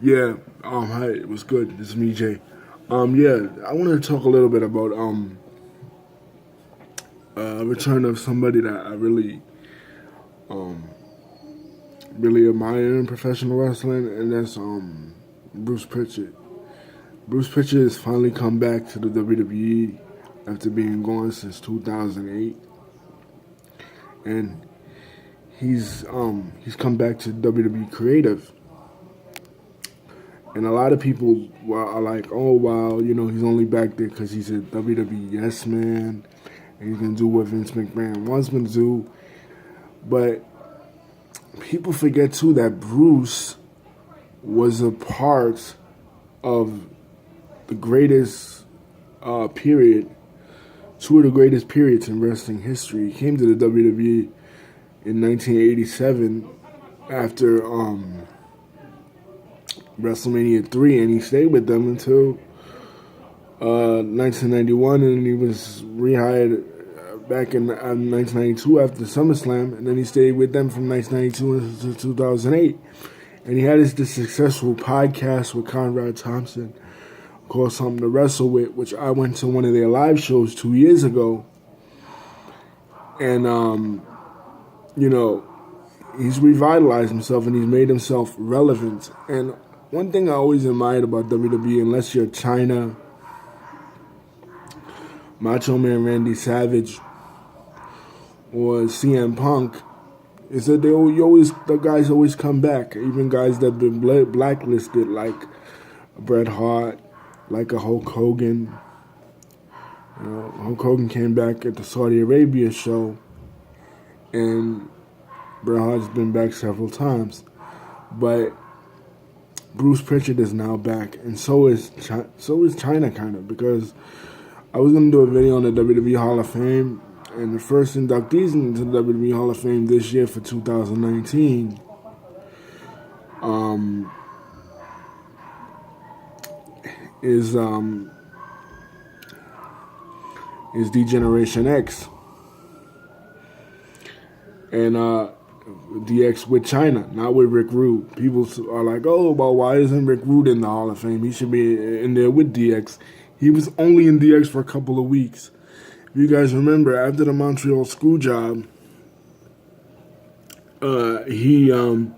Yeah, hi, it was good. This is me, Jay. Yeah, I want to talk a little bit about return of somebody that I really admire in professional wrestling, and that's Bruce Pritchard. Bruce Pritchard has finally come back to the WWE after being gone since 2008, and he's come back to WWE Creative. And a lot of people are like, oh, wow, he's only back there because he's a WWE yes man and he can do what Vince McMahon wants him to do. But people forget, too, that Bruce was a part of the greatest period, two of the greatest periods in wrestling history. He came to the WWE in 1987 after WrestleMania 3, and he stayed with them until 1991, and he was rehired back in 1992 after SummerSlam, and then he stayed with them from 1992 until 2008. And he had this successful podcast with Conrad Thompson called Something to Wrestle With, which I went to one of their live shows 2 years ago. And, he's revitalized himself and he's made himself relevant. And one thing I always admired about WWE, unless you're China, Macho Man Randy Savage, or CM Punk, is that the guys always come back. Even guys that have been blacklisted, like Bret Hart, like a Hulk Hogan. Hulk Hogan came back at the Saudi Arabia show, and Bret Hart's been back several times. But Bruce Pritchard is now back, and so is China, kind of, because I was going to do a video on the WWE Hall of Fame, and the first inductees into the WWE Hall of Fame this year for 2019 is D-Generation X. And DX with China, not with Rick Rude. People are like, oh, well, why isn't Rick Rude in the Hall of Fame? He should be in there with DX. He was only in DX for a couple of weeks. If you guys remember, after the Montreal screw job, he left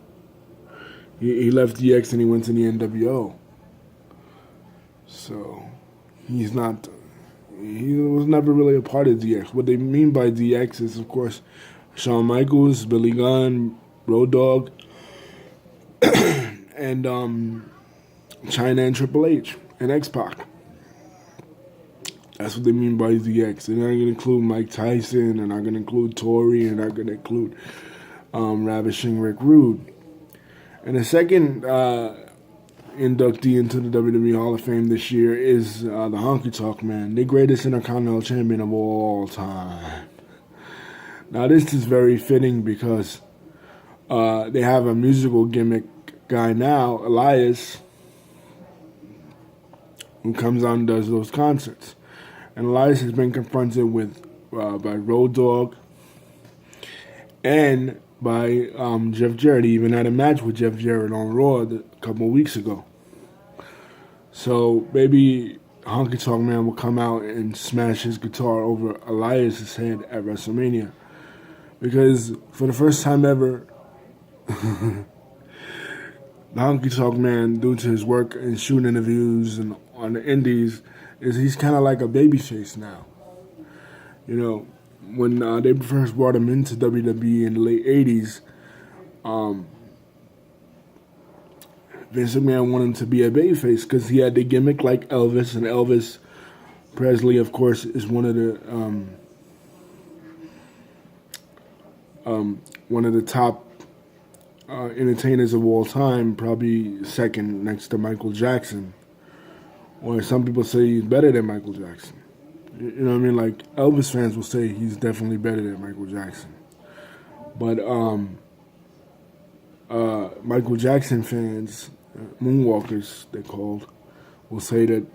DX and he went to the NWO. So he was never really a part of DX. What they mean by DX is, of course, Shawn Michaels, Billy Gunn, Road Dogg, and China and Triple H and X-Pac. That's what they mean by DX. They're not going to include Mike Tyson, they're not going to include Tori, and they're not going to include Ravishing Rick Rude. And the second inductee into the WWE Hall of Fame this year is the Honky Tonk Man, the greatest Intercontinental Champion of all time. Now, this is very fitting because they have a musical gimmick guy now, Elias, who comes out and does those concerts. And Elias has been confronted with by Road Dogg and by Jeff Jarrett. He even had a match with Jeff Jarrett on Raw a couple of weeks ago. So maybe Honky Tonk Man will come out and smash his guitar over Elias' head at WrestleMania. Because for the first time ever, the Honky Tonk Man, due to his work and shooting interviews and on the indies, he's kind of like a babyface now. When they first brought him into WWE in the late 80s, Vince McMahon wanted him to be a babyface because he had the gimmick like Elvis, and Elvis Presley, of course, is one of the top entertainers of all time, probably second next to Michael Jackson. Or some people say he's better than Michael Jackson. You know what I mean? Like, Elvis fans will say he's definitely better than Michael Jackson. But Michael Jackson fans, moonwalkers they're called, will say that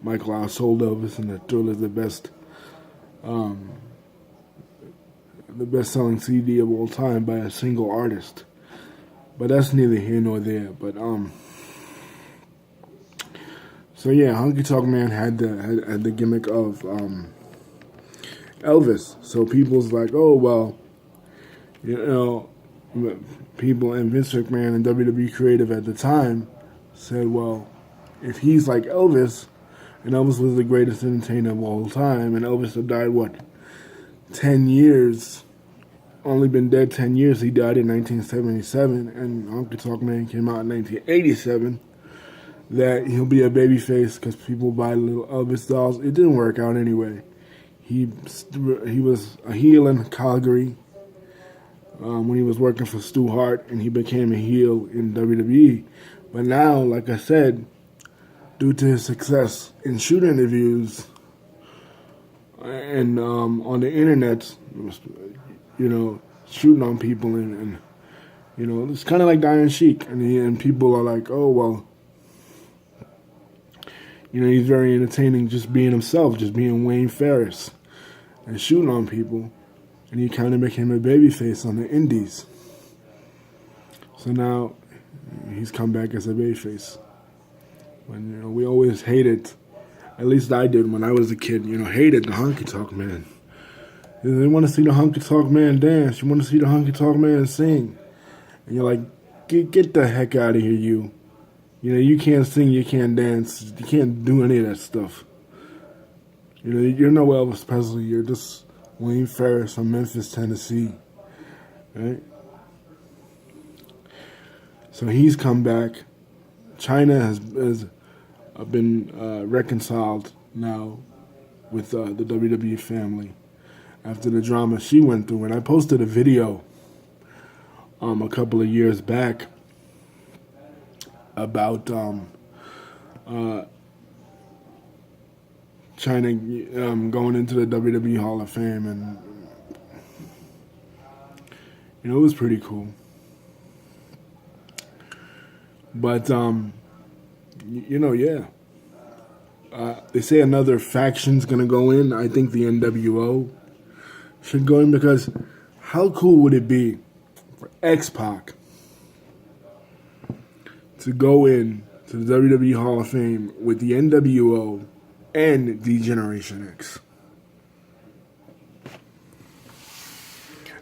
Michael outsold Elvis and that Thriller is the best-selling CD of all time by a single artist. But that's neither here nor there. But so yeah, Honky Tonk Man had the gimmick of Elvis. So people's like, oh well, you know, people and Vince McMahon and WWE creative at the time said, well, if he's like Elvis, and Elvis was the greatest entertainer of all time, and Elvis had died, what, 10 years, only been dead 10 years, he died in 1977, and Honky Tonk Man came out in 1987, that he'll be a babyface because people buy little Elvis dolls. It didn't work out anyway. He was a heel in Calgary when he was working for Stu Hart, and he became a heel in WWE. But now, like I said, due to his success in shoot interviews and on the internet, you know, shooting on people, and you know, it's kind of like Iron Sheik, and people are like, oh well, you know, he's very entertaining just being himself, just being Wayne Ferris and shooting on people, and he kind of became a babyface on the indies. So now he's come back as a babyface. When, you know, we always hated, at least I did when I was a kid, you know, hated the Honky Tonk Man. They want to see the Honky Tonk Man dance. You want to see the Honky Tonk Man sing. And you're like, get the heck out of here, you. You know, you can't sing, you can't dance, you can't do any of that stuff. You know, you're no Elvis Presley, you're just Wayne Ferris from Memphis, Tennessee. Right? So he's come back. China has been reconciled now with the WWE family after the drama she went through. And I posted a video a couple of years back about China going into the WWE Hall of Fame, and you know, it was pretty cool. But you know, yeah, they say another faction's gonna go in. I think the NWO should go in, because how cool would it be for X-Pac to go in to the WWE Hall of Fame with the NWO and D-Generation X?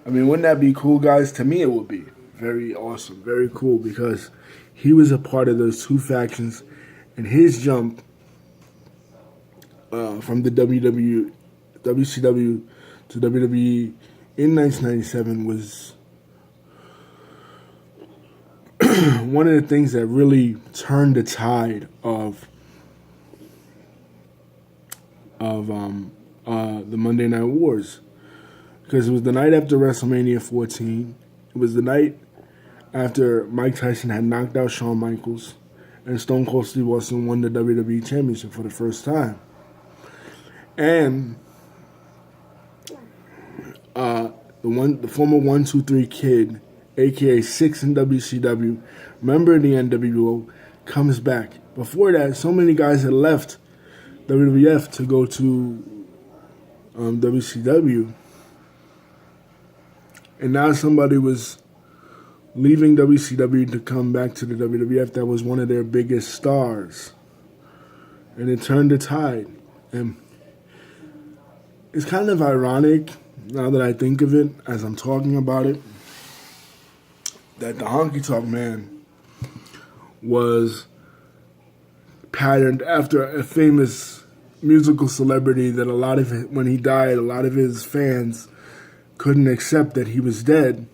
I mean, wouldn't that be cool, guys? To me, it would be very awesome, very cool, because he was a part of those two factions, and his jump from the WCW to WWE in 1997 was one of the things that really turned the tide of the Monday Night Wars, because it was the night after WrestleMania 14. It was the night after Mike Tyson had knocked out Shawn Michaels, and Stone Cold Steve Austin won the WWE Championship for the first time. And the former 1-2-3 Kid, aka Six in WCW, member of the NWO, comes back. Before that, so many guys had left WWF to go to WCW, and now somebody was leaving WCW to come back to the WWF that was one of their biggest stars, and it turned the tide. And it's kind of ironic, now that I think of it, as I'm talking about it, that the Honky Tonk Man was patterned after a famous musical celebrity that when he died, a lot of his fans couldn't accept that he was dead.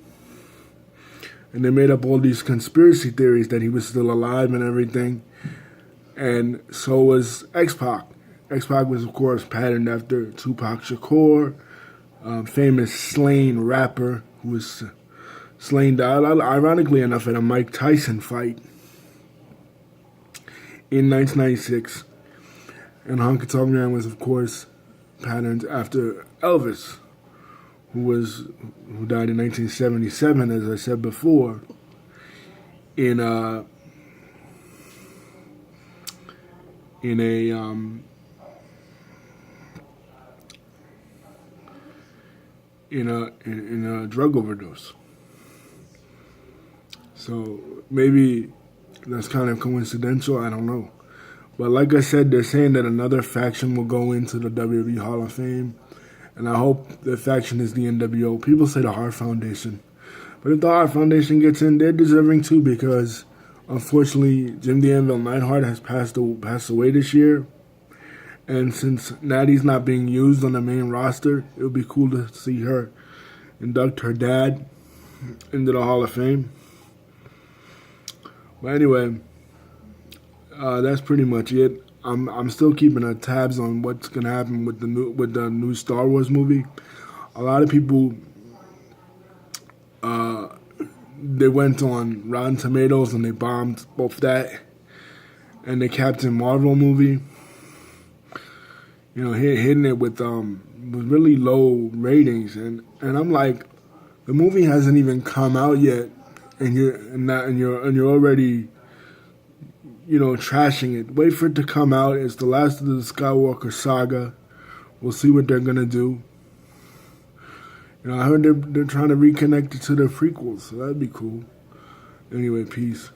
And they made up all these conspiracy theories that he was still alive and everything. And so was X-Pac. X-Pac was, of course, patterned after Tupac Shakur, famous slain rapper who was slain, ironically enough, at a Mike Tyson fight in 1996. And Honky Tonk Man was, of course, patterned after Elvis, who died in 1977, as I said before, in a drug overdose. So maybe that's kind of coincidental. I don't know. But like I said, they're saying that another faction will go into the WWE Hall of Fame. And I hope the faction is the NWO. People say the Hart Foundation. But if the Hart Foundation gets in, they're deserving too because, unfortunately, Jim the Anvil Neidhart has passed away this year. And since Natty's not being used on the main roster, it would be cool to see her induct her dad into the Hall of Fame. But anyway, that's pretty much it. I'm still keeping tabs on what's gonna happen with the new Star Wars movie. A lot of people they went on Rotten Tomatoes and they bombed both that and the Captain Marvel movie. You know, hitting it with really low ratings, and I'm like, the movie hasn't even come out yet, and you're already, you know, trashing it. Wait for it to come out. It's the last of the Skywalker saga. We'll see what they're gonna do. You know, I heard they're trying to reconnect it to their prequels, so that'd be cool. Anyway, peace.